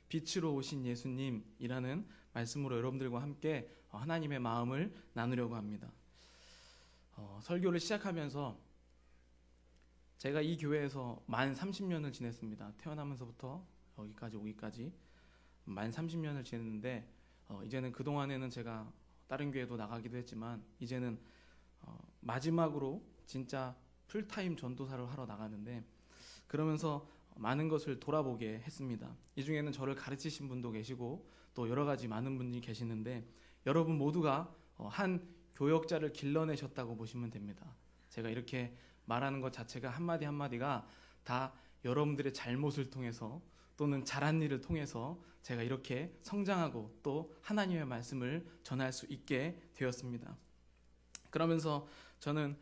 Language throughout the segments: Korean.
빛으로 오신 예수님이라는 말씀으로 여러분들과 함께 하나님의 마음을 나누려고 합니다. 설교를 시작하면서 제가 이 교회에서 만 30년을 지냈습니다. 태어나면서부터 여기까지 오기까지 만 30년을 지냈는데 이제는 그동안에는 제가 다른 교회도 나가기도 했지만 이제는 마지막으로 진짜 풀타임 전도사를 하러 나가는데 그러면서 많은 것을 돌아보게 했습니다. 이 중에는 저를 가르치신 분도 계시고 또 여러 가지 많은 분이 계시는데 여러분 모두가 한 교역자를 길러내셨다고 보시면 됩니다. 제가 이렇게 말하는 것 자체가 한마디 한마디가 다 여러분들의 잘못을 통해서 또는 잘한 일을 통해서 제가 이렇게 성장하고 또 하나님의 말씀을 전할 수 있게 되었습니다. 그러면서 저는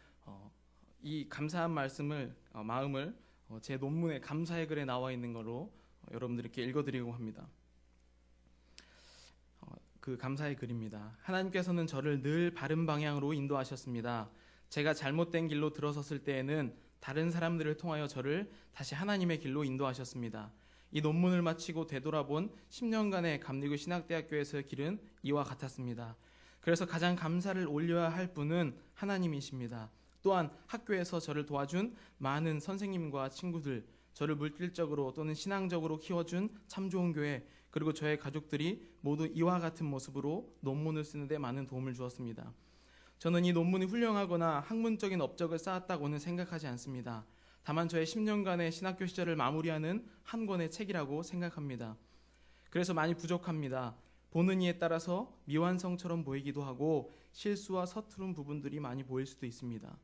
이 감사한 마음을 제 논문의 감사의 글에 나와 있는 거로 여러분들께 읽어드리려고 합니다. 그 감사의 글입니다. 하나님께서는 저를 늘 바른 방향으로 인도하셨습니다. 제가 잘못된 길로 들어섰을 때에는 다른 사람들을 통하여 저를 다시 하나님의 길로 인도하셨습니다. 이 논문을 마치고 되돌아본 10년간의 감리교 신학대학교에서의 길은 이와 같았습니다. 그래서 가장 감사를 올려야 할 분은 하나님이십니다. 또한 학교에서 저를 도와준 많은 선생님과 친구들, 저를 물질적으로 또는 신앙적으로 키워준 참 좋은 교회, 그리고 저의 가족들이 모두 이와 같은 모습으로 논문을 쓰는 데 많은 도움을 주었습니다. 저는 이 논문이 훌륭하거나 학문적인 업적을 쌓았다고는 생각하지 않습니다. 다만 저의 10년간의 신학교 시절을 마무리하는 한 권의 책이라고 생각합니다. 그래서 많이 부족합니다. 보는 이에 따라서 미완성처럼 보이기도 하고 실수와 서투른 부분들이 많이 보일 수도 있습니다.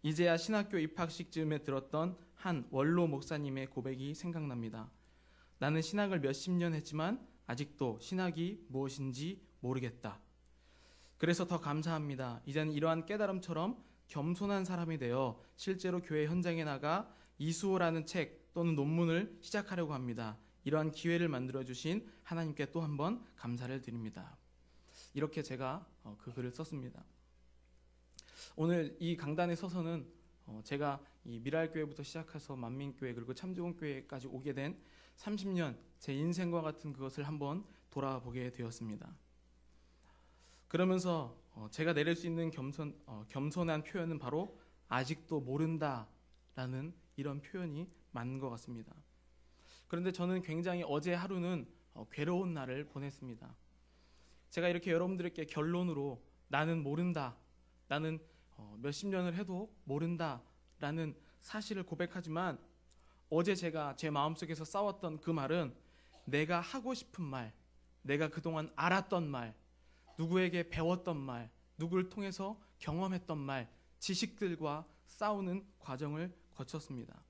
이제야 신학교 입학식 즈음에 들었던 한 원로 목사님의 고백이 생각납니다. 나는 신학을 몇십 년 했지만 아직도 신학이 무엇인지 모르겠다. 그래서 더 감사합니다. 이제는 이러한 깨달음처럼 겸손한 사람이 되어 실제로 교회 현장에 나가 이수호라는 책 또는 논문을 시작하려고 합니다. 이러한 기회를 만들어주신 하나님께 또 한 번 감사를 드립니다. 이렇게 제가 그 글을 썼습니다. 오늘 이 강단에 서서는 제가 이 미랄교회부터 시작해서 만민교회 그리고 참좋은교회까지 오게 된 30년 제 인생과 같은 그것을 한번 돌아보게 되었습니다. 그러면서 제가 내릴 수 있는 겸손한 표현은 바로 아직도 모른다라는 이런 표현이 맞는 것 같습니다. 그런데 저는 굉장히 어제 하루는 괴로운 날을 보냈습니다. 제가 이렇게 여러분들께 결론으로 나는 모른다, 나는 몇십 년을 해도 모른다라는 사실을 고백하지만 어제 제가 제 마음속에서 싸웠던 그 말은 내가 하고 싶은 말, 내가 그동안 알았던 말, 누구에게 배웠던 말, 누구를 통해서 경험했던 말, 지식들과 싸우는 과정을 거쳤습니다.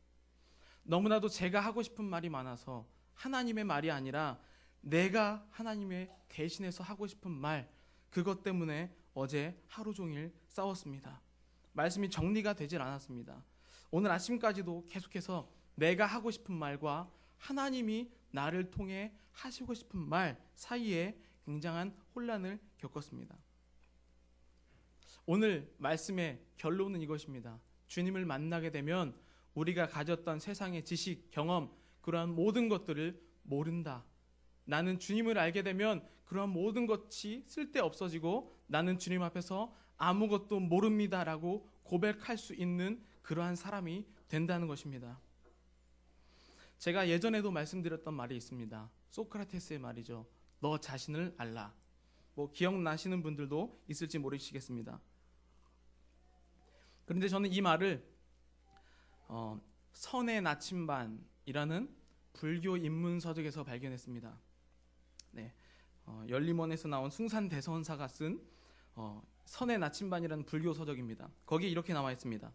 너무나도 제가 하고 싶은 말이 많아서 하나님의 말이 아니라 내가 하나님의 대신해서 하고 싶은 말, 그것 때문에 어제 하루 종일 싸웠습니다. 말씀이 정리가 되질 않았습니다. 오늘 아침까지도 계속해서 내가 하고 싶은 말과 하나님이 나를 통해 하시고 싶은 말 사이에 굉장한 혼란을 겪었습니다. 오늘 말씀의 결론은 이것입니다. 주님을 만나게 되면 우리가 가졌던 세상의 지식, 경험, 그러한 모든 것들을 모른다. 나는 주님을 알게 되면 그러한 모든 것이 쓸데없어지고 나는 주님 앞에서 아무것도 모릅니다라고 고백할 수 있는 그러한 사람이 된다는 것입니다. 제가 예전에도 말씀드렸던 말이 있습니다. 소크라테스의 말이죠. 너 자신을 알라. 기억나시는 분들도 있을지 모르시겠습니다. 그런데 저는 이 말을 선의 나침반이라는 불교 인문서적에서 발견했습니다. 네, 열림원에서 나온 숭산대선사가 쓴 선의 나침반이라는 불교 서적입니다. 거기에 이렇게 나와 있습니다.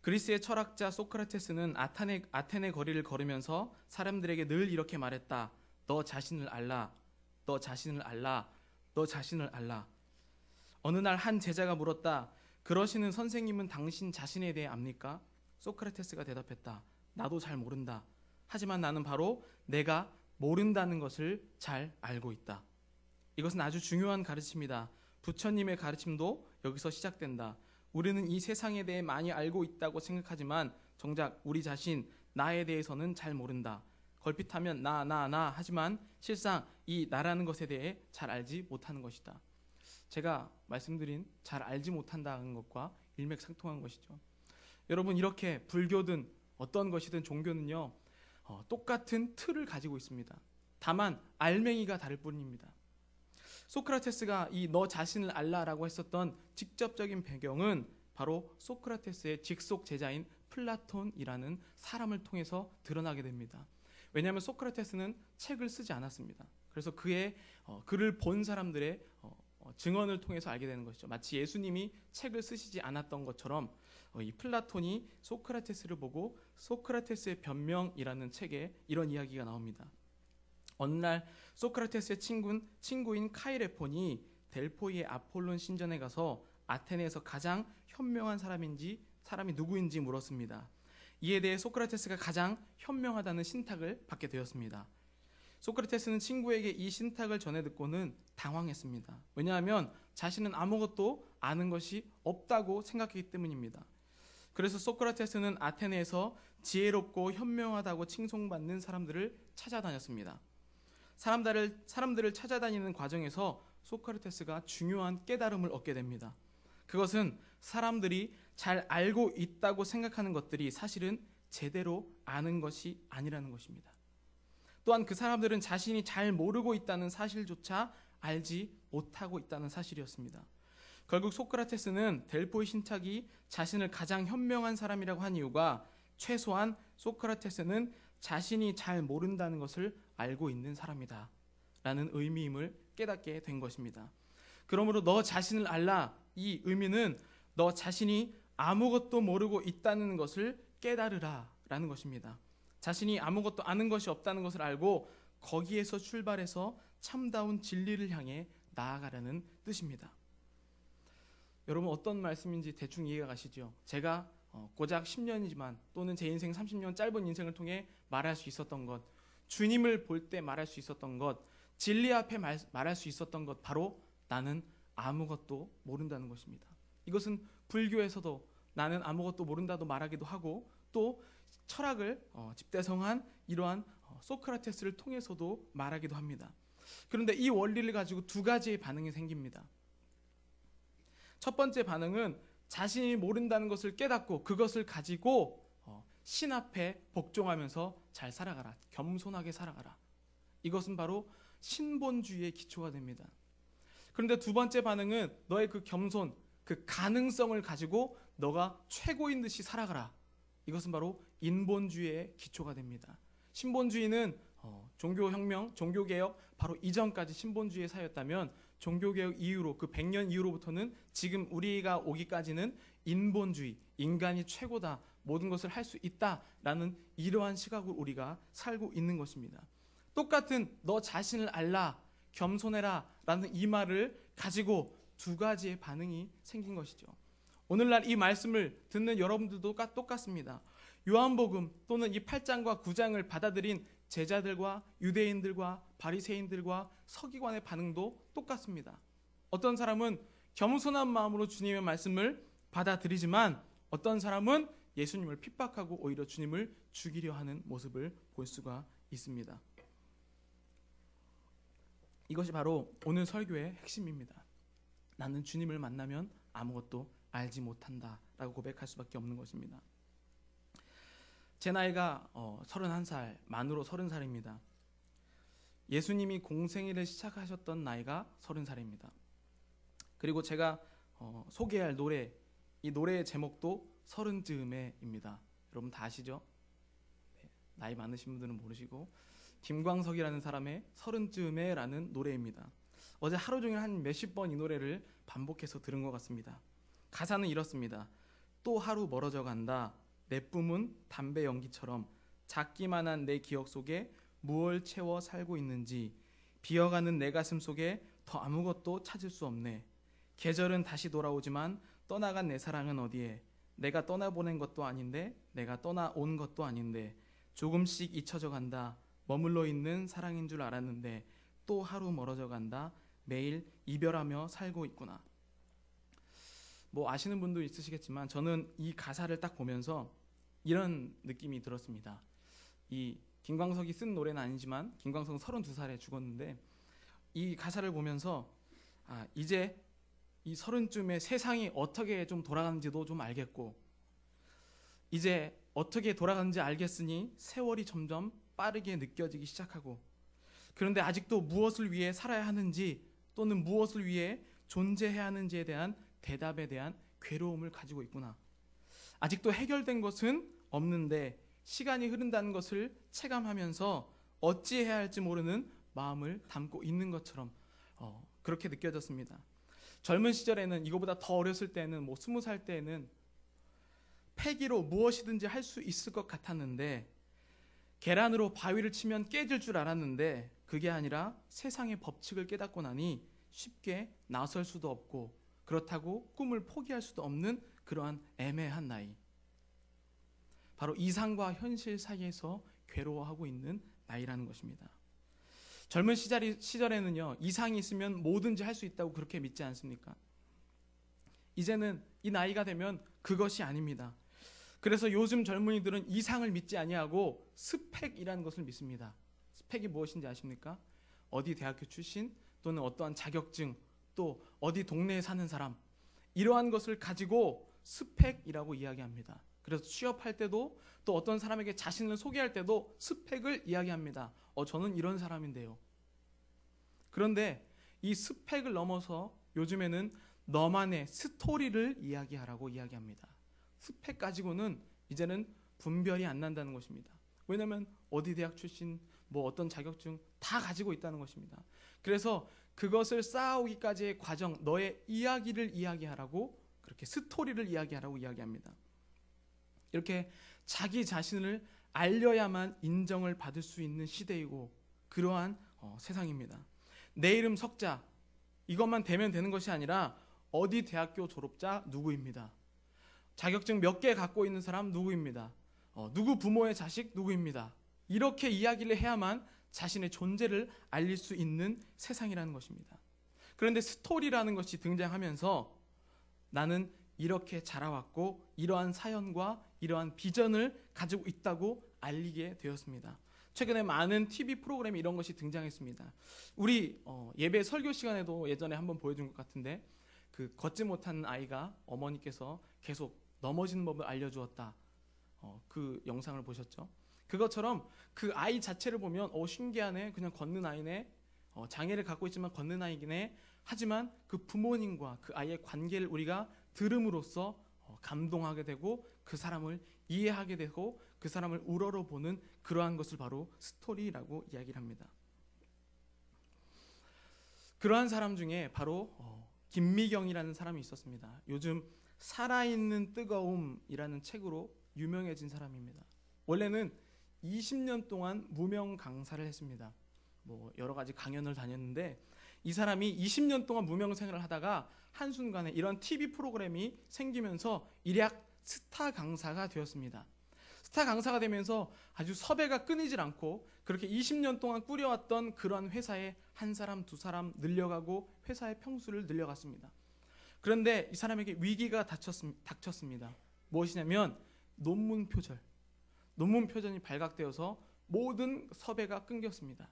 그리스의 철학자 소크라테스는 아테네 거리를 걸으면서 사람들에게 늘 이렇게 말했다. 너 자신을 알라. 너 자신을 알라. 너 자신을 알라. 어느 날 한 제자가 물었다. 그러시는 선생님은 당신 자신에 대해 압니까? 소크라테스가 대답했다. 나도 잘 모른다. 하지만 나는 바로 내가 모른다는 것을 잘 알고 있다. 이것은 아주 중요한 가르침이다. 부처님의 가르침도 여기서 시작된다. 우리는 이 세상에 대해 많이 알고 있다고 생각하지만 정작 우리 자신, 나에 대해서는 잘 모른다. 걸핏하면 나 하지만 실상 이 나라는 것에 대해 잘 알지 못하는 것이다. 제가 말씀드린 잘 알지 못한다는 것과 일맥상통한 것이죠. 여러분, 이렇게 불교든 어떤 것이든 종교는요, 똑같은 틀을 가지고 있습니다. 다만 알맹이가 다를 뿐입니다. 소크라테스가 이 너 자신을 알라라고 했었던 직접적인 배경은 바로 소크라테스의 직속 제자인 플라톤이라는 사람을 통해서 드러나게 됩니다. 왜냐하면 소크라테스는 책을 쓰지 않았습니다. 그래서 그의 글을 본 사람들의 증언을 통해서 알게 되는 것이죠. 마치 예수님이 책을 쓰시지 않았던 것처럼 이 플라톤이 소크라테스를 보고 소크라테스의 변명이라는 책에 이런 이야기가 나옵니다. 어느 날 소크라테스의 친구인 카이레폰이 델포이의 아폴론 신전에 가서 아테네에서 가장 현명한 사람이 누구인지 물었습니다. 이에 대해 소크라테스가 가장 현명하다는 신탁을 받게 되었습니다. 소크라테스는 친구에게 이 신탁을 전해 듣고는 당황했습니다. 왜냐하면 자신은 아무것도 아는 것이 없다고 생각했기 때문입니다. 그래서 소크라테스는 아테네에서 지혜롭고 현명하다고 칭송받는 사람들을 찾아다녔습니다. 사람들을 찾아다니는 과정에서 소크라테스가 중요한 깨달음을 얻게 됩니다. 그것은 사람들이 잘 알고 있다고 생각하는 것들이 사실은 제대로 아는 것이 아니라는 것입니다. 또한 그 사람들은 자신이 잘 모르고 있다는 사실조차 알지 못하고 있다는 사실이었습니다. 결국 소크라테스는 델포이 신탁이 자신을 가장 현명한 사람이라고 한 이유가 최소한 소크라테스는 자신이 잘 모른다는 것을 알고 있는 사람이다 라는 의미임을 깨닫게 된 것입니다. 그러므로 너 자신을 알라, 이 의미는 너 자신이 아무것도 모르고 있다는 것을 깨달으라 라는 것입니다. 자신이 아무것도 아는 것이 없다는 것을 알고 거기에서 출발해서 참다운 진리를 향해 나아가라는 뜻입니다. 여러분, 어떤 말씀인지 대충 이해가 가시죠? 제가 고작 10년이지만 또는 제 인생 30년 짧은 인생을 통해 말할 수 있었던 것, 주님을 볼 때 말할 수 있었던 것, 진리 앞에 말할 수 있었던 것, 바로 나는 아무것도 모른다는 것입니다. 이것은 불교에서도 나는 아무것도 모른다도 말하기도 하고, 또 철학을 집대성한 이러한 소크라테스를 통해서도 말하기도 합니다. 그런데 이 원리를 가지고 두 가지의 반응이 생깁니다. 첫 번째 반응은 자신이 모른다는 것을 깨닫고 그것을 가지고 신 앞에 복종하면서 잘 살아가라, 겸손하게 살아가라. 이것은 바로 신본주의의 기초가 됩니다. 그런데 두 번째 반응은 너의 그 겸손, 그 가능성을 가지고 너가 최고인 듯이 살아가라. 이것은 바로 인본주의의 기초가 됩니다. 신본주의는 종교혁명, 종교개혁 바로 이전까지 신본주의의 사였다면 종교개혁 이후로 그 100년 이후로부터는 지금 우리가 오기까지는 인본주의, 인간이 최고다, 모든 것을 할 수 있다라는 이러한 시각으로 우리가 살고 있는 것입니다. 똑같은 너 자신을 알라, 겸손해라 라는 이 말을 가지고 두 가지의 반응이 생긴 것이죠. 오늘날 이 말씀을 듣는 여러분들도 똑같습니다. 요한복음 또는 이 8장과 9장을 받아들인 제자들과 유대인들과 바리새인들과 서기관의 반응도 똑같습니다. 어떤 사람은 겸손한 마음으로 주님의 말씀을 받아들이지만 어떤 사람은 예수님을 핍박하고 오히려 주님을 죽이려 하는 모습을 볼 수가 있습니다. 이것이 바로 오늘 설교의 핵심입니다. 나는 주님을 만나면 아무것도 알지 못한다라고 고백할 수밖에 없는 것입니다. 제 나이가 31살, 만으로 30살입니다. 예수님이 공생애를 시작하셨던 나이가 30살입니다. 그리고 제가 소개할 노래, 이 노래의 제목도 서른즈음에입니다. 여러분 다 아시죠? 네, 나이 많으신 분들은 모르시고 김광석이라는 사람의 서른즈음에라는 노래입니다. 어제 하루 종일 한 몇십 번 이 노래를 반복해서 들은 것 같습니다. 가사는 이렇습니다. 또 하루 멀어져 간다. 내 뿜은 담배 연기처럼 작기만 한 내 기억 속에 무얼 채워 살고 있는지 비어가는 내 가슴 속에 더 아무것도 찾을 수 없네. 계절은 다시 돌아오지만 떠나간 내 사랑은 어디에. 내가 떠나보낸 것도 아닌데 내가 떠나온 것도 아닌데 조금씩 잊혀져 간다. 머물러 있는 사랑인 줄 알았는데 또 하루 멀어져 간다. 매일 이별하며 살고 있구나. 뭐 아시는 분도 있으시겠지만 저는 이 가사를 딱 보면서 이런 느낌이 들었습니다. 이 김광석이 쓴 노래는 아니지만 김광석은 32살에 죽었는데 이 가사를 보면서 이제 이 30쯤에 세상이 어떻게 좀 돌아가는지도 좀 알겠고 이제 어떻게 돌아가는지 알겠으니 세월이 점점 빠르게 느껴지기 시작하고 그런데 아직도 무엇을 위해 살아야 하는지 또는 무엇을 위해 존재해야 하는지에 대한 대답에 대한 괴로움을 가지고 있구나. 아직도 해결된 것은 없는데 시간이 흐른다는 것을 체감하면서 어찌해야 할지 모르는 마음을 담고 있는 것처럼 그렇게 느껴졌습니다. 젊은 시절에는 이거보다 더 어렸을 때는 20살 때에는 패기로 무엇이든지 할 수 있을 것 같았는데 계란으로 바위를 치면 깨질 줄 알았는데 그게 아니라 세상의 법칙을 깨닫고 나니 쉽게 나설 수도 없고 그렇다고 꿈을 포기할 수도 없는 그러한 애매한 나이. 바로 이상과 현실 사이에서 괴로워하고 있는 나이라는 것입니다. 젊은 시절에는요, 이상이 있으면 뭐든지 할 수 있다고 그렇게 믿지 않습니까? 이제는 이 나이가 되면 그것이 아닙니다. 그래서 요즘 젊은이들은 이상을 믿지 아니하고 스펙이라는 것을 믿습니다. 스펙이 무엇인지 아십니까? 어디 대학교 출신 또는 어떠한 자격증 또 어디 동네에 사는 사람 이러한 것을 가지고 스펙이라고 이야기합니다. 그래서 취업할 때도 또 어떤 사람에게 자신을 소개할 때도 스펙을 이야기합니다. 저는 이런 사람인데요. 그런데 이 스펙을 넘어서 요즘에는 너만의 스토리를 이야기하라고 이야기합니다. 스펙 가지고는 이제는 분별이 안 난다는 것입니다. 왜냐하면 어디 대학 출신, 어떤 자격증 다 가지고 있다는 것입니다. 그래서 그것을 쌓아오기까지의 과정, 너의 이야기를 이야기하라고 그렇게 스토리를 이야기하라고 이야기합니다. 이렇게 자기 자신을 알려야만 인정을 받을 수 있는 시대이고 그러한 세상입니다. 내 이름 석자 이것만 되면 되는 것이 아니라 어디 대학교 졸업자 누구입니다. 자격증 몇 개 갖고 있는 사람 누구입니다. 누구 부모의 자식 누구입니다. 이렇게 이야기를 해야만 자신의 존재를 알릴 수 있는 세상이라는 것입니다. 그런데 스토리라는 것이 등장하면서 나는 이렇게 자라왔고 이러한 사연과 이러한 비전을 가지고 있다고 알리게 되었습니다. 최근에 많은 TV 프로그램 이런 것이 등장했습니다. 우리 예배 설교 시간에도 예전에 한번 보여준 것 같은데 그 걷지 못하는 아이가 어머니께서 계속 넘어지는 법을 알려주었다. 그 영상을 보셨죠? 그것처럼 그 아이 자체를 보면 신기하네, 그냥 걷는 아이네, 장애를 갖고 있지만 걷는 아이기네. 하지만 그 부모님과 그 아이의 관계를 우리가 들음으로써 감동하게 되고 그 사람을 이해하게 되고 그 사람을 우러러보는 그러한 것을 바로 스토리라고 이야기를 합니다. 그러한 사람 중에 바로 김미경이라는 사람이 있었습니다. 요즘 살아있는 뜨거움이라는 책으로 유명해진 사람입니다. 원래는 20년 동안 무명 강사를 했습니다. 여러 가지 강연을 다녔는데 이 사람이 20년 동안 무명 생활을 하다가 한순간에 이런 TV 프로그램이 생기면서 일약 스타 강사가 되었습니다. 스타 강사가 되면서 아주 섭외가 끊이질 않고 그렇게 20년 동안 꾸려왔던 그런 회사에 한 사람, 두 사람 늘려가고 회사의 평수를 늘려갔습니다. 그런데 이 사람에게 위기가 닥쳤습니다. 무엇이냐면 논문 표전이 발각되어서 모든 섭외가 끊겼습니다.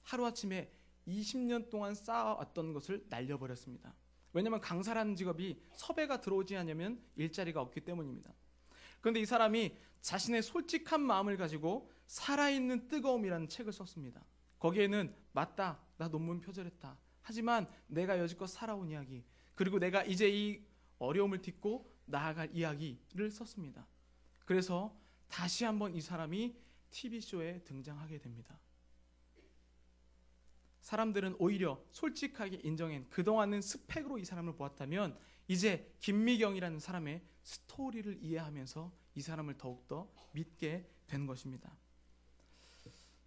하루아침에 20년 동안 쌓아왔던 것을 날려버렸습니다. 왜냐하면 강사라는 직업이 섭외가 들어오지 않으면 일자리가 없기 때문입니다. 그런데 이 사람이 자신의 솔직한 마음을 가지고 살아있는 뜨거움이라는 책을 썼습니다. 거기에는 맞다, 나 논문 표절했다. 하지만 내가 여지껏 살아온 이야기, 그리고 내가 이제 이 어려움을 딛고 나아갈 이야기를 썼습니다. 그래서 다시 한번 이 사람이 TV쇼에 등장하게 됩니다. 사람들은 오히려 솔직하게 인정한 그동안은 스펙으로 이 사람을 보았다면 이제 김미경이라는 사람의 스토리를 이해하면서 이 사람을 더욱더 믿게 된 것입니다.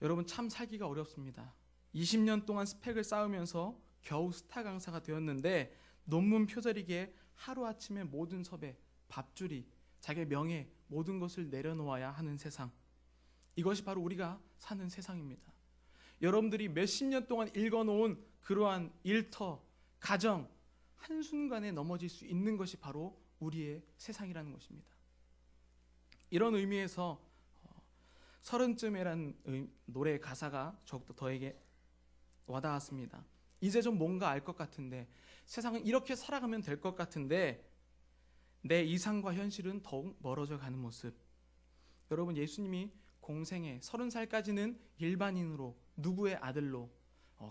여러분 참 살기가 어렵습니다. 20년 동안 스펙을 쌓으면서 겨우 스타 강사가 되었는데 논문 표절이기에 하루아침에 모든 섭외, 밥줄이, 자기의 명예 모든 것을 내려놓아야 하는 세상. 이것이 바로 우리가 사는 세상입니다. 여러분들이 몇십 년 동안 읽어놓은 그러한 일터, 가정 한순간에 넘어질 수 있는 것이 바로 우리의 세상이라는 것입니다. 이런 의미에서 서른쯤에란 노래 가사가 더욱더 저에게 와닿았습니다. 이제 좀 뭔가 알 것 같은데, 세상은 이렇게 살아가면 될 것 같은데 내 이상과 현실은 더욱 멀어져 가는 모습. 여러분, 예수님이 공생에 30살까지는 일반인으로, 누구의 아들로,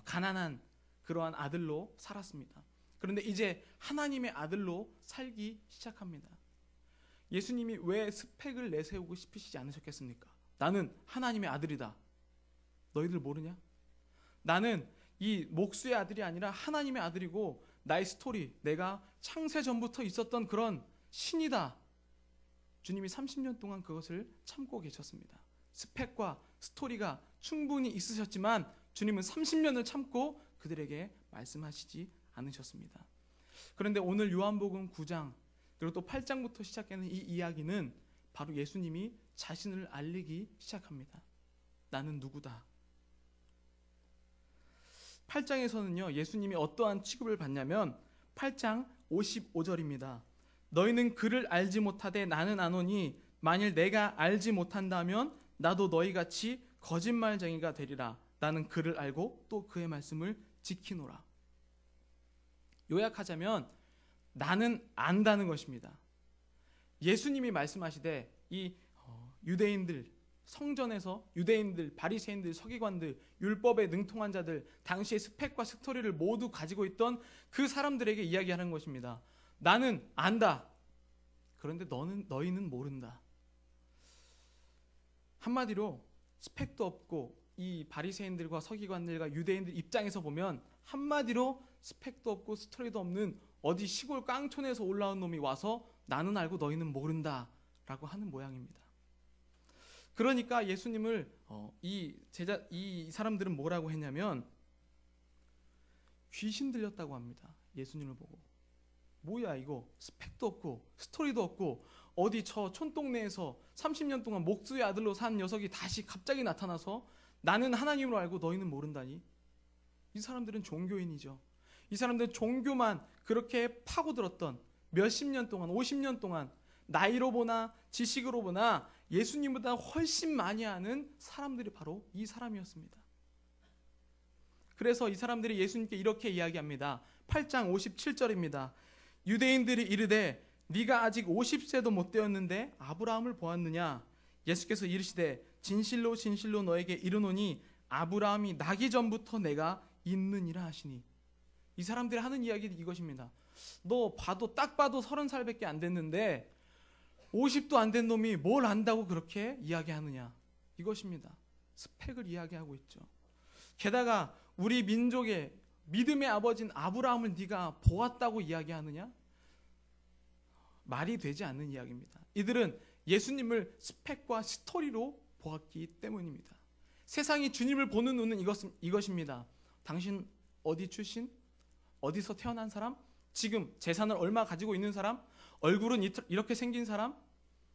가난한 그러한 아들로 살았습니다. 그런데 이제 하나님의 아들로 살기 시작합니다. 예수님이 왜 스펙을 내세우고 싶으시지 않으셨겠습니까? 나는 하나님의 아들이다. 너희들 모르냐? 나는 이 목수의 아들이 아니라 하나님의 아들이고, 나의 스토리, 내가 창세 전부터 있었던 그런 신이다. 주님이 30년 동안 그것을 참고 계셨습니다. 스펙과 스토리가 충분히 있으셨지만 주님은 30년을 참고 그들에게 말씀하시지 않으셨습니다. 그런데 오늘 요한복음 9장 그리고 또 8장부터 시작하는 이 이야기는 바로 예수님이 자신을 알리기 시작합니다. 나는 누구다. 8장에서는요, 예수님이 어떠한 취급을 받냐면 8장 55절입니다. 너희는 그를 알지 못하되 나는 아노니 만일 내가 알지 못한다면 나도 너희같이 거짓말쟁이가 되리라. 나는 그를 알고 또 그의 말씀을 지키노라. 요약하자면 나는 안다는 것입니다. 예수님이 말씀하시되 이 유대인들, 성전에서 유대인들, 바리새인들, 서기관들, 율법에 능통한 자들, 당시의 스펙과 스토리를 모두 가지고 있던 그 사람들에게 이야기하는 것입니다. 나는 안다. 그런데 너희는 모른다. 한마디로 스펙도 없고 이 바리새인들과 서기관들과 유대인들 입장에서 보면 한마디로 스펙도 없고 스토리도 없는 어디 시골 깡촌에서 올라온 놈이 와서 나는 알고 너희는 모른다 라고 하는 모양입니다. 그러니까 예수님을 이 사람들은 뭐라고 했냐면 귀신 들렸다고 합니다. 예수님을 보고. 뭐야 이거, 스펙도 없고 스토리도 없고 어디 저 촌동네에서 30년 동안 목수의 아들로 산 녀석이 다시 갑자기 나타나서 나는 하나님으로 알고 너희는 모른다니. 이 사람들은 종교인이죠. 이 사람들은 종교만 그렇게 파고들었던 몇십 년 동안, 50년 동안 나이로 보나 지식으로 보나 예수님보다 훨씬 많이 아는 사람들이 바로 이 사람이었습니다. 그래서 이 사람들이 예수님께 이렇게 이야기합니다. 8장 57절입니다. 유대인들이 이르되 네가 아직 50세도 못 되었는데 아브라함을 보았느냐? 예수께서 이르시되 진실로 진실로 너에게 이르노니 아브라함이 나기 전부터 내가 있느니라 하시니. 이 사람들이 하는 이야기는 이것입니다. 너 딱 봐도 30살밖에 안 됐는데 50도 안 된 놈이 뭘 안다고 그렇게 이야기하느냐. 이것입니다. 스펙을 이야기하고 있죠. 게다가 우리 민족의 믿음의 아버지인 아브라함을 네가 보았다고 이야기하느냐? 말이 되지 않는 이야기입니다. 이들은 예수님을 스펙과 스토리로 보았기 때문입니다. 세상이 주님을 보는 눈은 이것입니다. 당신 어디 출신? 어디서 태어난 사람? 지금 재산을 얼마 가지고 있는 사람? 얼굴은 이렇게 생긴 사람?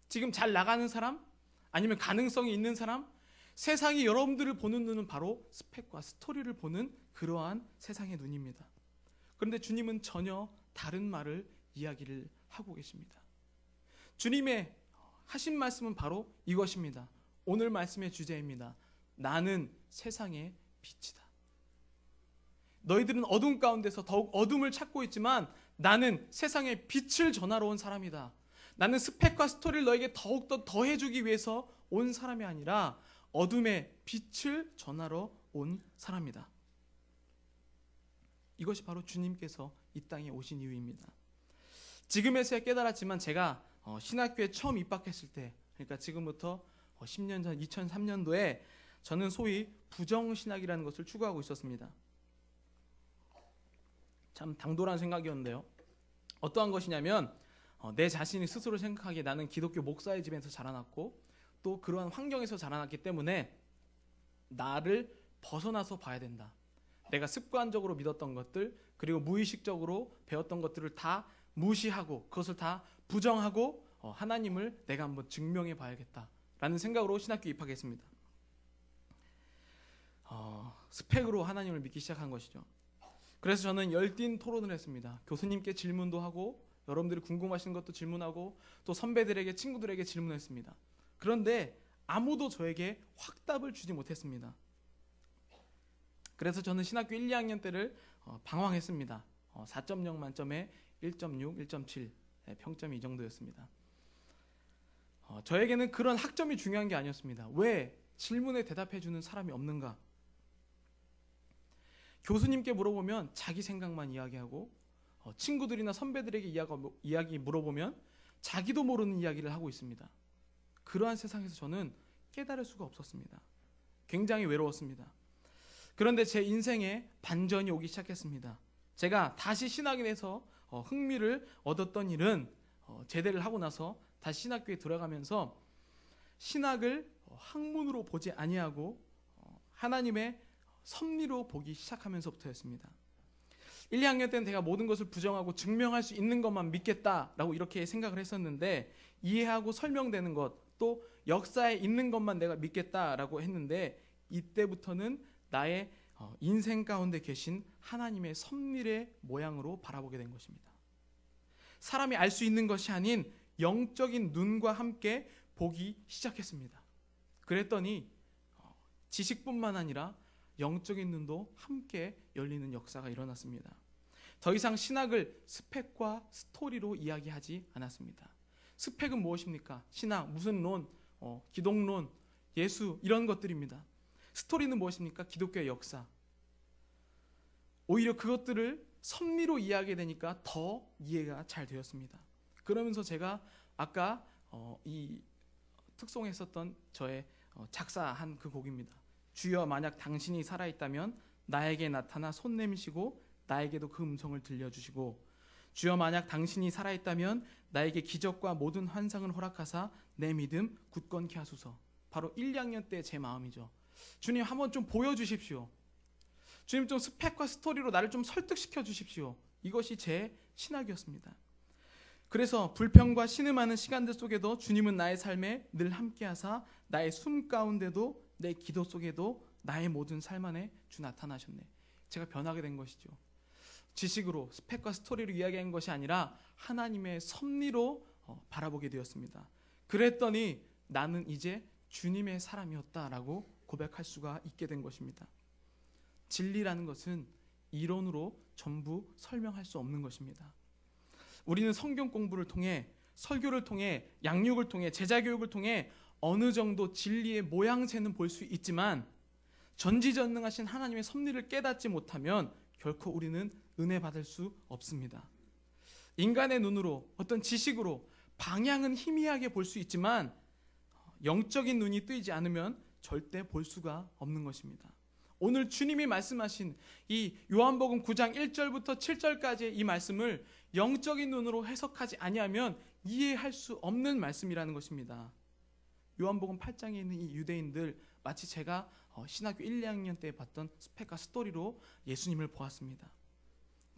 지금 잘 나가는 사람? 아니면 가능성이 있는 사람? 세상이 여러분들을 보는 눈은 바로 스펙과 스토리를 보는 그러한 세상의 눈입니다. 그런데 주님은 전혀 다른 말을 이야기를 하고 계십니다. 주님의 하신 말씀은 바로 이것입니다. 오늘 말씀의 주제입니다. 나는 세상의 빛이다. 너희들은 어둠 가운데서 더욱 어둠을 찾고 있지만 나는 세상의 빛을 전하러 온 사람이다. 나는 스펙과 스토리를 너에게 더욱더 더해주기 위해서 온 사람이 아니라 어둠의 빛을 전하러 온 사람이다. 이것이 바로 주님께서 이 땅에 오신 이유입니다. 지금에서야 깨달았지만 제가 신학교에 처음 입학했을 때, 그러니까 지금부터 10년 전 2003년도에 저는 소위 부정신학이라는 것을 추구하고 있었습니다. 참 당돌한 생각이었는데요. 어떠한 것이냐면 내 자신이 스스로 생각하기에 나는 기독교 목사의 집에서 자라났고 또 그러한 환경에서 자라났기 때문에 나를 벗어나서 봐야 된다. 내가 습관적으로 믿었던 것들 그리고 무의식적으로 배웠던 것들을 다 무시하고 그것을 다 부정하고 하나님을 내가 한번 증명해 봐야겠다라는 생각으로 신학교에 입학했습니다. 스펙으로 하나님을 믿기 시작한 것이죠. 그래서 저는 열띤 토론을 했습니다. 교수님께 질문도 하고 여러분들이 궁금하신 것도 질문하고 또 선배들에게 친구들에게 질문했습니다. 그런데 아무도 저에게 확답을 주지 못했습니다. 그래서 저는 신학교 1, 2학년 때를 방황했습니다. 4.0 만점에 1.6, 1.7 평점이 이 정도였습니다. 저에게는 그런 학점이 중요한 게 아니었습니다. 왜 질문에 대답해 주는 사람이 없는가? 교수님께 물어보면 자기 생각만 이야기하고 친구들이나 선배들에게 이야기 물어보면 자기도 모르는 이야기를 하고 있습니다. 그러한 세상에서 저는 깨달을 수가 없었습니다. 굉장히 외로웠습니다. 그런데 제 인생에 반전이 오기 시작했습니다. 제가 다시 신학에 대해서 흥미를 얻었던 일은 제대를 하고 나서 다시 신학교에 들어가면서 신학을 학문으로 보지 아니하고 하나님의 섭리로 보기 시작하면서부터였습니다. 1, 2학년 때는 내가 모든 것을 부정하고 증명할 수 있는 것만 믿겠다라고 이렇게 생각을 했었는데, 이해하고 설명되는 것, 또 역사에 있는 것만 내가 믿겠다라고 했는데, 이때부터는 나의 인생 가운데 계신 하나님의 섭리의 모양으로 바라보게 된 것입니다. 사람이 알 수 있는 것이 아닌 영적인 눈과 함께 보기 시작했습니다. 그랬더니 지식뿐만 아니라 영적인 눈도 함께 열리는 역사가 일어났습니다. 더 이상 신학을 스펙과 스토리로 이야기하지 않았습니다. 스펙은 무엇입니까? 신학, 무슨 론, 기독론, 예수 이런 것들입니다. 스토리는 무엇입니까? 기독교의 역사. 오히려 그것들을 섭리로 이해하게 되니까 더 이해가 잘 되었습니다. 그러면서 제가 아까 이 특송했었던 저의 작사한 그 곡입니다. 주여 만약 당신이 살아있다면 나에게 나타나 손 내미시고 나에게도 그 음성을 들려주시고, 주여 만약 당신이 살아있다면 나에게 기적과 모든 환상을 허락하사 내 믿음 굳건케 하소서. 바로 1, 2학년 때 제 마음이죠. 주님 한번 좀 보여주십시오. 주님 좀 스펙과 스토리로 나를 좀 설득시켜 주십시오. 이것이 제 신학이었습니다. 그래서 불평과 신음하는 시간들 속에도 주님은 나의 삶에 늘 함께하사 나의 숨 가운데도 내 기도 속에도 나의 모든 삶 안에 주 나타나셨네. 제가 변하게 된 것이죠. 지식으로 스펙과 스토리로 이야기한 것이 아니라 하나님의 섭리로 바라보게 되었습니다. 그랬더니 나는 이제 주님의 사람이었다라고 고백할 수가 있게 된 것입니다. 진리라는 것은 이론으로 전부 설명할 수 없는 것입니다. 우리는 성경 공부를 통해, 설교를 통해, 양육을 통해, 제자교육을 통해 어느 정도 진리의 모양새는 볼 수 있지만 전지전능하신 하나님의 섭리를 깨닫지 못하면 결코 우리는 은혜 받을 수 없습니다. 인간의 눈으로, 어떤 지식으로 방향은 희미하게 볼 수 있지만 영적인 눈이 뜨이지 않으면 절대 볼 수가 없는 것입니다. 오늘 주님이 말씀하신 이 요한복음 9장 1절부터 7절까지의 이 말씀을 영적인 눈으로 해석하지 아니하면 이해할 수 없는 말씀이라는 것입니다. 요한복음 8장에 있는 이 유대인들, 마치 제가 신학교 1, 2학년 때 봤던 스펙과 스토리로 예수님을 보았습니다.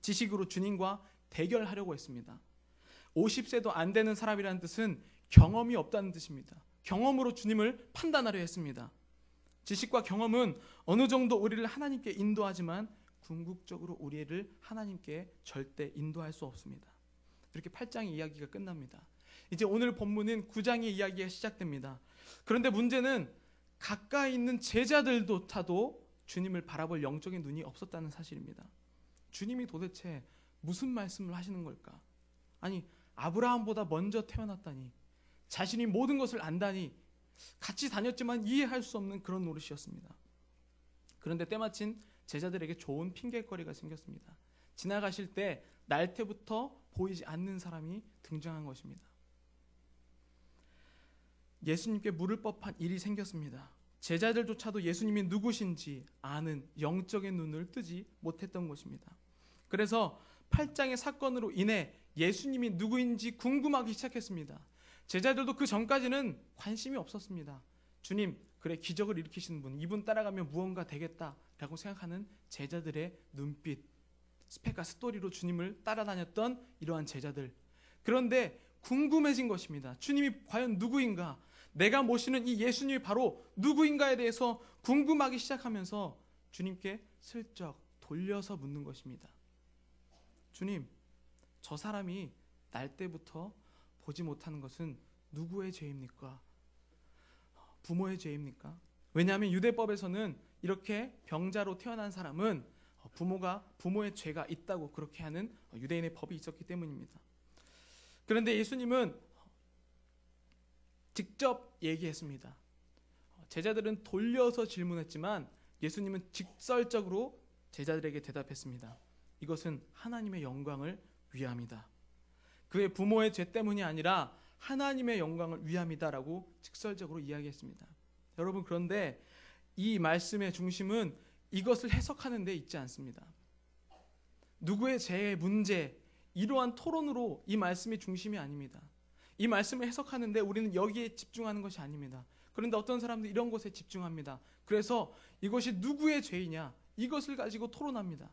지식으로 주님과 대결하려고 했습니다. 50세도 안 되는 사람이라는 뜻은 경험이 없다는 뜻입니다. 경험으로 주님을 판단하려 했습니다. 지식과 경험은 어느 정도 우리를 하나님께 인도하지만 궁극적으로 우리를 하나님께 절대 인도할 수 없습니다. 이렇게 8장의 이야기가 끝납니다. 이제 오늘 본문은 9장의 이야기가 시작됩니다. 그런데 문제는 가까이 있는 제자들조차도 주님을 바라볼 영적인 눈이 없었다는 사실입니다. 주님이 도대체 무슨 말씀을 하시는 걸까? 아니, 아브라함보다 먼저 태어났다니, 자신이 모든 것을 안다니, 같이 다녔지만 이해할 수 없는 그런 노릇이었습니다. 그런데 때마침 제자들에게 좋은 핑계거리가 생겼습니다. 지나가실 때 날때부터 보이지 않는 사람이 등장한 것입니다. 예수님께 물을 법한 일이 생겼습니다. 제자들조차도 예수님이 누구신지 아는 영적인 눈을 뜨지 못했던 것입니다. 그래서 8장의 사건으로 인해 예수님이 누구인지 궁금하기 시작했습니다. 제자들도 그 전까지는 관심이 없었습니다. 주님, 그래 기적을 일으키시는 분, 이분 따라가면 무언가 되겠다라고 생각하는 제자들의 눈빛, 스펙과 스토리로 주님을 따라다녔던 이러한 제자들. 그런데 궁금해진 것입니다. 주님이 과연 누구인가? 내가 모시는 이 예수님이 바로 누구인가에 대해서 궁금하기 시작하면서 주님께 슬쩍 돌려서 묻는 것입니다. 주님, 저 사람이 날 때부터 보지 못하는 것은 누구의 죄입니까? 부모의 죄입니까? 왜냐하면 유대법에서는 이렇게 병자로 태어난 사람은 부모의 죄가 있다고 그렇게 하는 유대인의 법이 있었기 때문입니다. 그런데 예수님은 직접 얘기했습니다. 제자들은 돌려서 질문했지만 예수님은 직설적으로 제자들에게 대답했습니다. 이것은 하나님의 영광을 위함이다. 그의 부모의 죄 때문이 아니라 하나님의 영광을 위함이다라고 직설적으로 이야기했습니다. 여러분, 그런데 이 말씀의 중심은 이것을 해석하는 데 있지 않습니다. 누구의 죄의 문제, 이러한 토론으로 이 말씀이 중심이 아닙니다. 이 말씀을 해석하는데 우리는 여기에 집중하는 것이 아닙니다. 그런데 어떤 사람들이 이런 것에 집중합니다. 그래서 이것이 누구의 죄이냐, 이것을 가지고 토론합니다.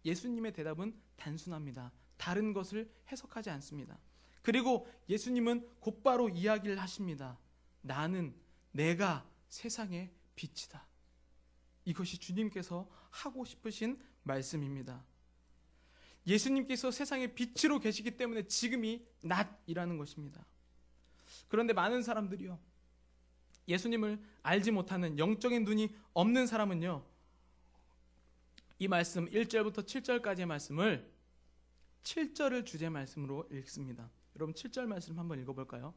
예수님의 대답은 단순합니다. 다른 것을 해석하지 않습니다. 그리고 예수님은 곧바로 이야기를 하십니다. 내가 세상의 빛이다. 이것이 주님께서 하고 싶으신 말씀입니다. 예수님께서 세상의 빛으로 계시기 때문에 지금이 낮이라는 것입니다. 그런데 많은 사람들이요, 예수님을 알지 못하는 영적인 눈이 없는 사람은요, 이 말씀 1절부터 7절까지의 말씀을 7절을 주제 말씀으로 읽습니다. 여러분 7절 말씀 한번 읽어볼까요?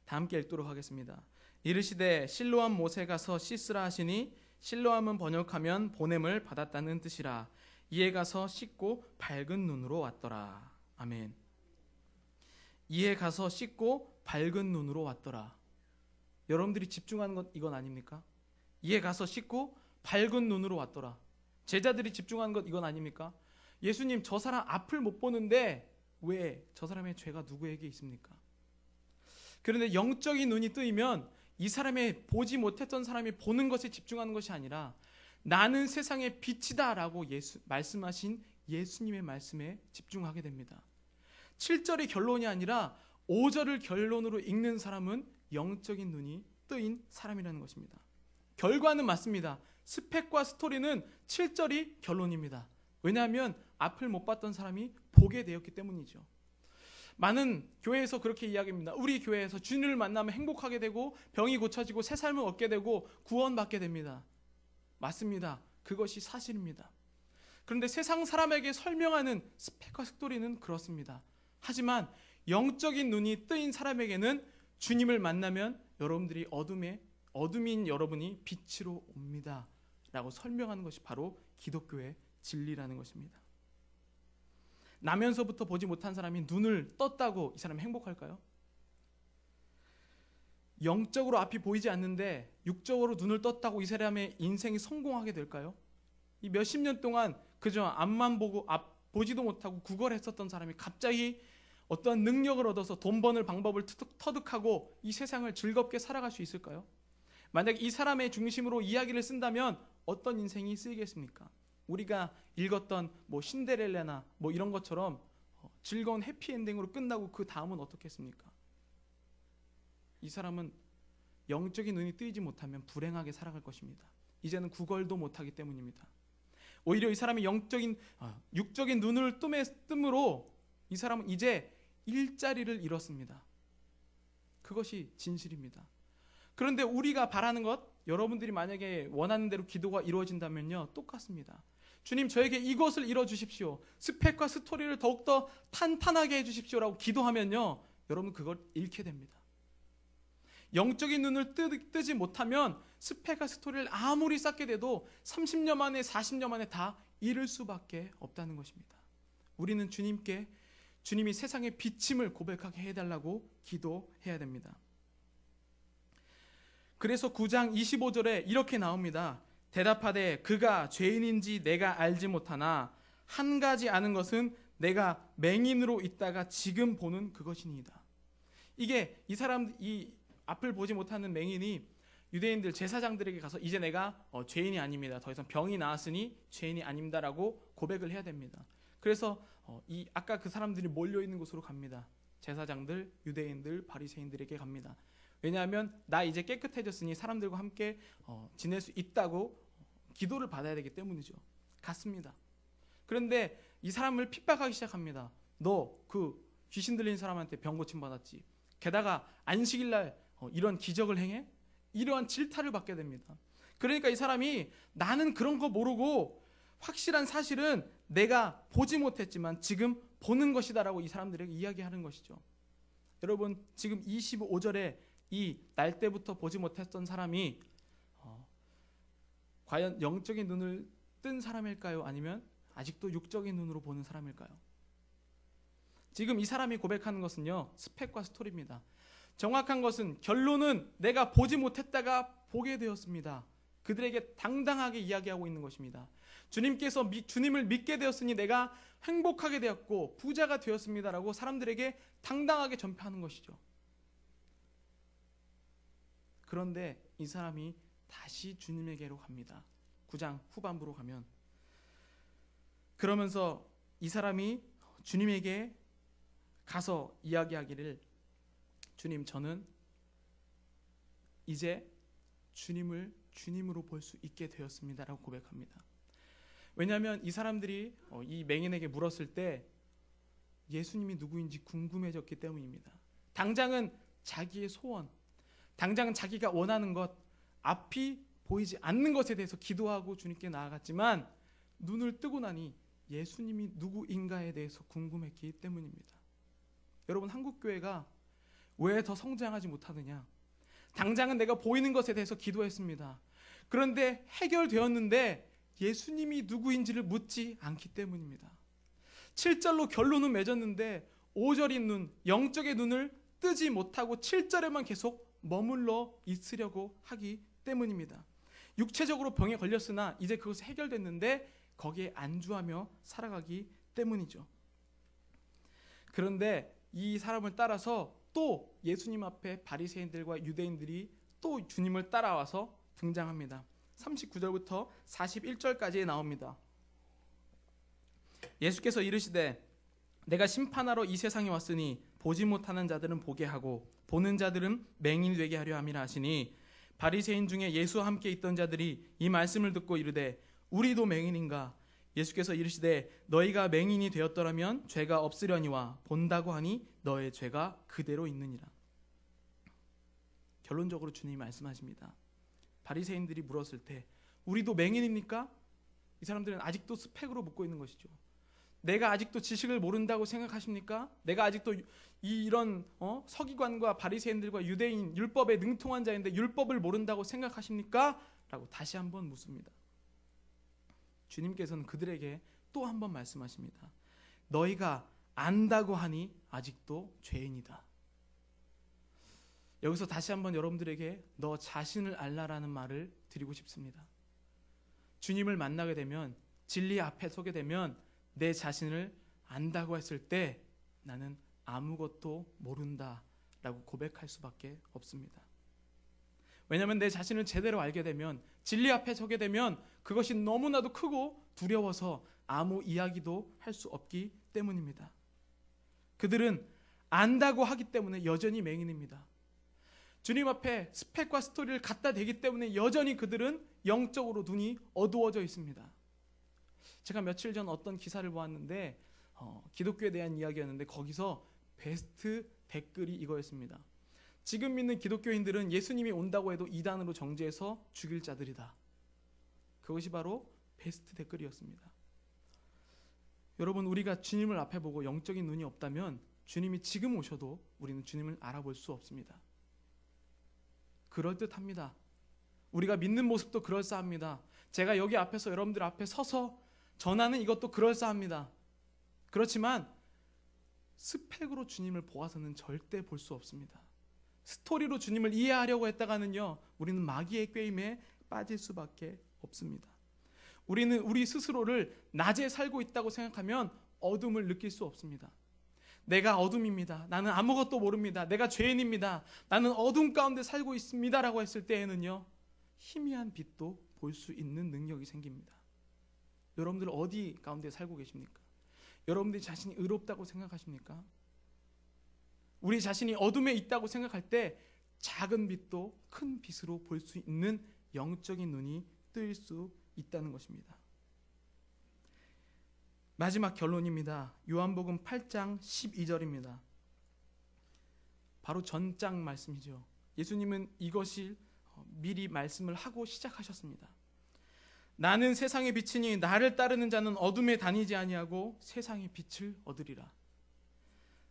다 함께 읽도록 하겠습니다. 이르시되 실로암 못에 가서 씻으라 하시니 실로암은 번역하면 보냄을 받았다는 뜻이라. 이에 가서 씻고 밝은 눈으로 왔더라. 아멘. 이에 가서 씻고 밝은 눈으로 왔더라. 여러분들이 집중하는 것 이건 아닙니까? 이에 가서 씻고 밝은 눈으로 왔더라. 제자들이 집중하는 것 이건 아닙니까? 예수님, 저 사람 앞을 못 보는데 왜 저 사람의 죄가 누구에게 있습니까? 그런데 영적인 눈이 뜨이면 이 사람의 보지 못했던 사람이 보는 것에 집중하는 것이 아니라 나는 세상의 빛이다 라고 말씀하신 예수님의 말씀에 집중하게 됩니다. 7절이 결론이 아니라 5절을 결론으로 읽는 사람은 영적인 눈이 뜨인 사람이라는 것입니다. 결과는 맞습니다. 스펙과 스토리는 7절이 결론입니다. 왜냐하면 앞을 못 봤던 사람이 보게 되었기 때문이죠. 많은 교회에서 그렇게 이야기합니다. 우리 교회에서 주님을 만나면 행복하게 되고 병이 고쳐지고 새 삶을 얻게 되고 구원받게 됩니다. 맞습니다. 그것이 사실입니다. 그런데 세상 사람에게 설명하는 스펙과 스토리는 그렇습니다. 하지만 영적인 눈이 뜨인 사람에게는 주님을 만나면 여러분들이 어둠인 여러분이 빛으로 옵니다 라고 설명하는 것이 바로 기독교의 진리라는 것입니다. 나면서부터 보지 못한 사람이 눈을 떴다고 이 사람이 행복할까요? 영적으로 앞이 보이지 않는데 육적으로 눈을 떴다고 이 사람의 인생이 성공하게 될까요? 이 몇십 년 동안 그저 앞만 보고 보지도 못하고 구걸했었던 사람이 갑자기 어떠한 능력을 얻어서 돈 버는 방법을 터득하고 이 세상을 즐겁게 살아갈 수 있을까요? 만약 이 사람의 중심으로 이야기를 쓴다면 어떤 인생이 쓰이겠습니까? 우리가 읽었던 신데렐라나 이런 것처럼 즐거운 해피엔딩으로 끝나고 그 다음은 어떻겠습니까? 이 사람은 영적인 눈이 뜨이지 못하면 불행하게 살아갈 것입니다. 이제는 구걸도 못하기 때문입니다. 오히려 이 사람이 육적인 눈을 뜸으로 이 사람은 이제 일자리를 잃었습니다. 그것이 진실입니다. 그런데 우리가 바라는 것, 여러분들이 만약에 원하는 대로 기도가 이루어진다면요, 똑같습니다. 주님, 저에게 이것을 이뤄주십시오. 스펙과 스토리를 더욱더 탄탄하게 해주십시오라고 기도하면요, 여러분 그걸 잃게 됩니다. 영적인 눈을 뜨지 못하면 스펙과 스토리를 아무리 쌓게 돼도 30년 만에 40년 만에 다 잃을 수밖에 없다는 것입니다. 우리는 주님이 세상의 비침을 고백하게 해달라고 기도해야 됩니다. 그래서 9장 25절에 이렇게 나옵니다. 대답하되 그가 죄인인지 내가 알지 못하나 한 가지 아는 것은 내가 맹인으로 있다가 지금 보는 그것이니이다. 이게 이 앞을 보지 못하는 맹인이 유대인들 제사장들에게 가서 이제 내가 죄인이 아닙니다. 더 이상 병이 나았으니 죄인이 아닙니다라고 고백을 해야 됩니다. 그래서 아까 그 사람들이 몰려 있는 곳으로 갑니다. 제사장들, 유대인들, 바리새인들에게 갑니다. 왜냐하면 나 이제 깨끗해졌으니 사람들과 함께 지낼 수 있다고 기도를 받아야 되기 때문이죠. 갔습니다. 그런데 이 사람을 핍박하기 시작합니다. 너 그 귀신 들린 사람한테 병 고침 받았지. 게다가 안식일날 이런 기적을 행해? 이러한 질타를 받게 됩니다. 그러니까 이 사람이 나는 그런 거 모르고 확실한 사실은 내가 보지 못했지만 지금 보는 것이다라고 이 사람들에게 이야기하는 것이죠. 여러분, 지금 25절에 이 날 때부터 보지 못했던 사람이 과연 영적인 눈을 뜬 사람일까요? 아니면 아직도 육적인 눈으로 보는 사람일까요? 지금 이 사람이 고백하는 것은요, 스펙과 스토리입니다. 정확한 것은, 결론은 내가 보지 못했다가 보게 되었습니다. 그들에게 당당하게 이야기하고 있는 것입니다. 주님께서 주님을 믿게 되었으니 내가 행복하게 되었고 부자가 되었습니다라고 사람들에게 당당하게 전파하는 것이죠. 그런데 이 사람이 다시 주님에게로 갑니다. 9장 후반부로 가면, 그러면서 이 사람이 주님에게 가서 이야기하기를, 주님, 저는 이제 주님을 주님으로 볼 수 있게 되었습니다라고 고백합니다. 왜냐하면 이 사람들이 이 맹인에게 물었을 때 예수님이 누구인지 궁금해졌기 때문입니다. 당장은 자기의 소원, 당장은 자기가 원하는 것, 앞이 보이지 않는 것에 대해서 기도하고 주님께 나아갔지만 눈을 뜨고 나니 예수님이 누구인가에 대해서 궁금했기 때문입니다. 여러분, 한국교회가 왜 더 성장하지 못하느냐? 당장은 내가 보이는 것에 대해서 기도했습니다. 그런데 해결되었는데 예수님이 누구인지를 묻지 않기 때문입니다. 7절로 결론은 맺었는데 5절인 눈, 영적의 눈을 뜨지 못하고 7절에만 계속 머물러 있으려고 하기 때문입니다. 육체적으로 병에 걸렸으나 이제 그것이 해결됐는데 거기에 안주하며 살아가기 때문이죠. 그런데 이 사람을 따라서 또 예수님 앞에 바리새인들과 유대인들이 또 주님을 따라와서 등장합니다. 39절부터 41절까지 나옵니다. 예수께서 이르시되 내가 심판하러 이 세상에 왔으니 보지 못하는 자들은 보게 하고 보는 자들은 맹인이 되게 하려 함이라 하시니, 바리새인 중에 예수와 함께 있던 자들이 이 말씀을 듣고 이르되 우리도 맹인인가? 예수께서 이르시되 너희가 맹인이 되었더라면 죄가 없으려니와 본다고 하니 너의 죄가 그대로 있느니라. 결론적으로 주님이 말씀하십니다. 바리새인들이 물었을 때 우리도 맹인입니까? 이 사람들은 아직도 스펙으로 묻고 있는 것이죠. 내가 아직도 지식을 모른다고 생각하십니까? 내가 아직도 이런 서기관과 바리새인들과 유대인 율법에 능통한 자인데 율법을 모른다고 생각하십니까? 라고 다시 한번 묻습니다. 주님께서는 그들에게 또 한 번 말씀하십니다. 너희가 안다고 하니 아직도 죄인이다. 여기서 다시 한번 여러분들에게 너 자신을 알라라는 말을 드리고 싶습니다. 주님을 만나게 되면, 진리 앞에 서게 되면 내 자신을 안다고 했을 때 나는 아무것도 모른다라고 고백할 수밖에 없습니다. 왜냐하면 내 자신을 제대로 알게 되면, 진리 앞에 서게 되면 그것이 너무나도 크고 두려워서 아무 이야기도 할 수 없기 때문입니다. 그들은 안다고 하기 때문에 여전히 맹인입니다. 주님 앞에 스펙과 스토리를 갖다 대기 때문에 여전히 그들은 영적으로 눈이 어두워져 있습니다. 제가 며칠 전 어떤 기사를 보았는데 기독교에 대한 이야기였는데 거기서 베스트 댓글이 이거였습니다. 지금 믿는 기독교인들은 예수님이 온다고 해도 이단으로 정죄해서 죽일 자들이다. 그것이 바로 베스트 댓글이었습니다. 여러분, 우리가 주님을 앞에 보고 영적인 눈이 없다면 주님이 지금 오셔도 우리는 주님을 알아볼 수 없습니다. 그럴듯합니다. 우리가 믿는 모습도 그럴싸합니다. 제가 여기 앞에서 여러분들 앞에 서서 전하는 이것도 그럴싸합니다. 그렇지만 스펙으로 주님을 보아서는 절대 볼 수 없습니다. 스토리로 주님을 이해하려고 했다가는요, 우리는 마귀의 꾀임에 빠질 수밖에 없습니다. 우리는 우리 스스로를 낮에 살고 있다고 생각하면 어둠을 느낄 수 없습니다. 내가 어둠입니다. 나는 아무것도 모릅니다. 내가 죄인입니다. 나는 어둠 가운데 살고 있습니다 라고 했을 때에는요, 희미한 빛도 볼 수 있는 능력이 생깁니다. 여러분들 어디 가운데 살고 계십니까? 여러분들이 자신이 의롭다고 생각하십니까? 우리 자신이 어둠에 있다고 생각할 때 작은 빛도 큰 빛으로 볼 수 있는 영적인 눈이 뜰 수 있다는 것입니다. 마지막 결론입니다. 요한복음 8장 12절입니다. 바로 전장 말씀이죠. 예수님은 이것이 미리 말씀을 하고 시작하셨습니다. 나는 세상의 빛이니 나를 따르는 자는 어둠에 다니지 아니하고 세상의 빛을 얻으리라.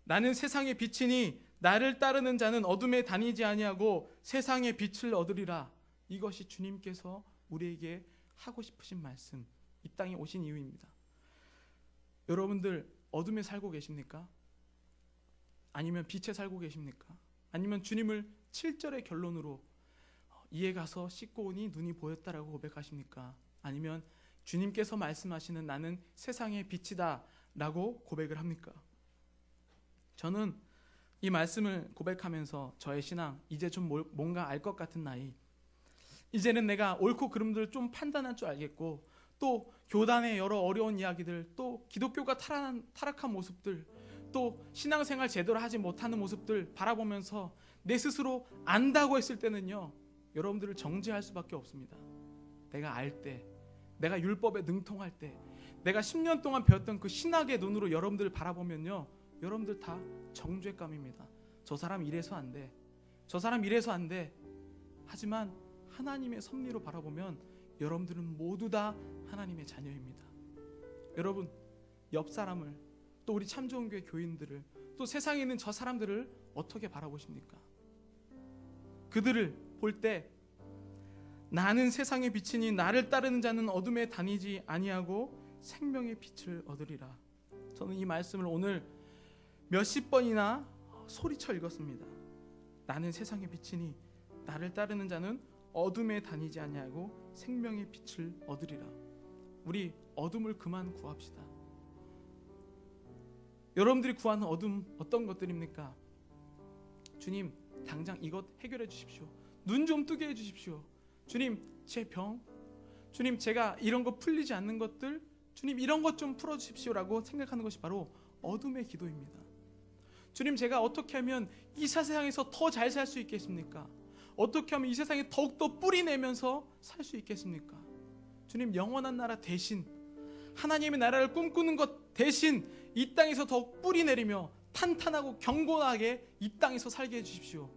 나는 세상의 빛이니 나를 따르는 자는 어둠에 다니지 아니하고 세상의 빛을 얻으리라. 이것이 주님께서 우리에게 하고 싶으신 말씀, 이 땅에 오신 이유입니다. 여러분들 어둠에 살고 계십니까? 아니면 빛에 살고 계십니까? 아니면 주님을 7절의 결론으로 이에 가서 씻고 오니 눈이 보였다라고 고백하십니까? 아니면 주님께서 말씀하시는 나는 세상의 빛이다 라고 고백을 합니까? 저는 이 말씀을 고백하면서 저의 신앙, 이제 좀 뭔가 알 것 같은 나이, 이제는 내가 옳고 그름들을 좀 판단할 줄 알겠고, 또 교단의 여러 어려운 이야기들, 또 기독교가 타락한 모습들, 또 신앙생활 제대로 하지 못하는 모습들 바라보면서 내 스스로 안다고 했을 때는요, 여러분들을 정죄할 수밖에 없습니다. 내가 알 때, 내가 율법에 능통할 때, 내가 10년 동안 배웠던 그 신학의 눈으로 여러분들을 바라보면요, 여러분들 다 정죄감입니다. 저 사람 이래서 안 돼, 저 사람 이래서 안 돼. 하지만 하나님의 섭리로 바라보면 여러분들은 모두 다 하나님의 자녀입니다. 여러분, 옆 사람을, 또 우리 참좋은교회 교인들을, 또 세상에 있는 저 사람들을 어떻게 바라보십니까? 그들을 볼 때 나는 세상의 빛이니 나를 따르는 자는 어둠에 다니지 아니하고 생명의 빛을 얻으리라. 저는 이 말씀을 오늘 몇십 번이나 소리쳐 읽었습니다. 나는 세상의 빛이니 나를 따르는 자는 어둠에 다니지 아니하고 생명의 빛을 얻으리라. 우리 어둠을 그만 구합시다. 여러분들이 구하는 어둠 어떤 것들입니까? 주님, 당장 이것 해결해 주십시오. 눈 좀 뜨게 해 주십시오. 주님, 제 병, 주님, 제가 이런 거 풀리지 않는 것들, 주님, 이런 것 좀 풀어 주십시오라고 생각하는 것이 바로 어둠의 기도입니다. 주님, 제가 어떻게 하면 이 세상에서 더 잘 살 수 있겠습니까? 어떻게 하면 이 세상에 더욱더 뿌리 내면서 살 수 있겠습니까? 주님, 영원한 나라 대신, 하나님의 나라를 꿈꾸는 것 대신 이 땅에서 더욱 뿌리 내리며 탄탄하고 경건하게 이 땅에서 살게 해주십시오.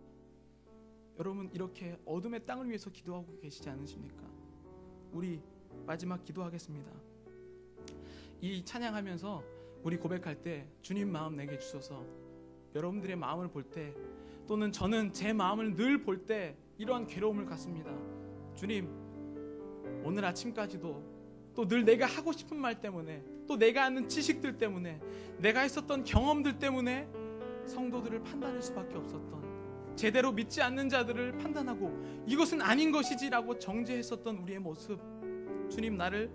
여러분, 이렇게 어둠의 땅을 위해서 기도하고 계시지 않으십니까? 우리 마지막 기도하겠습니다. 이 찬양하면서 우리 고백할 때 주님 마음 내게 주셔서 여러분들의 마음을 볼 때, 또는 저는 제 마음을 늘 볼 때 이러한 괴로움을 갖습니다. 주님, 오늘 아침까지도 또 늘 내가 하고 싶은 말 때문에, 또 내가 아는 지식들 때문에, 내가 했었던 경험들 때문에 성도들을 판단할 수밖에 없었던, 제대로 믿지 않는 자들을 판단하고 이것은 아닌 것이지라고 정죄했었던 우리의 모습, 주님, 나를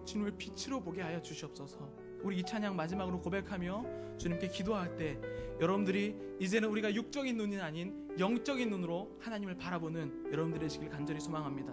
주님의 빛으로 보게 하여 주시옵소서. 우리 이 찬양 마지막으로 고백하며 주님께 기도할 때 여러분들이 이제는 우리가 육적인 눈이 아닌 영적인 눈으로 하나님을 바라보는 여러분들이 되시길 간절히 소망합니다.